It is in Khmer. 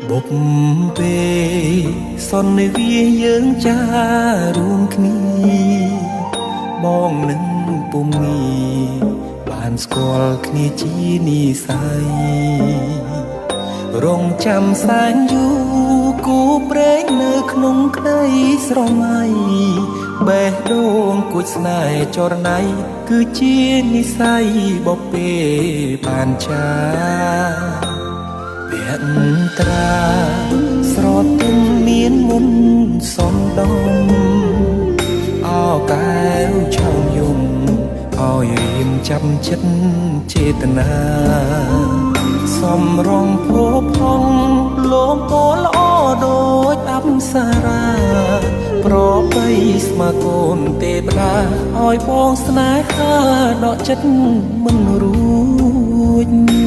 បុកពេលសន្និវាយើងចារួមគ្នាបងនឹងពុំងីបានស្គាល់គ្នាជានិស័យរងចាំសែនយូរគូព្រេងនៅក្នុងក្តីស្រមៃបេះដូងគួចស្នេហ៍ចរណៃគឺជានិស័យបបេបានចាភក្ត្រាស្រទន់មានមុនសំដំអោកែវឆោមយំឲ្យរៀមចាំចិត្តចេតនាសំរងភពផងលោកពណ៌ល្អដូចអប្សរាប្របីស្មើកូនទេវតាឲ្យបងស្នេហាដកចិត្តមិនរួច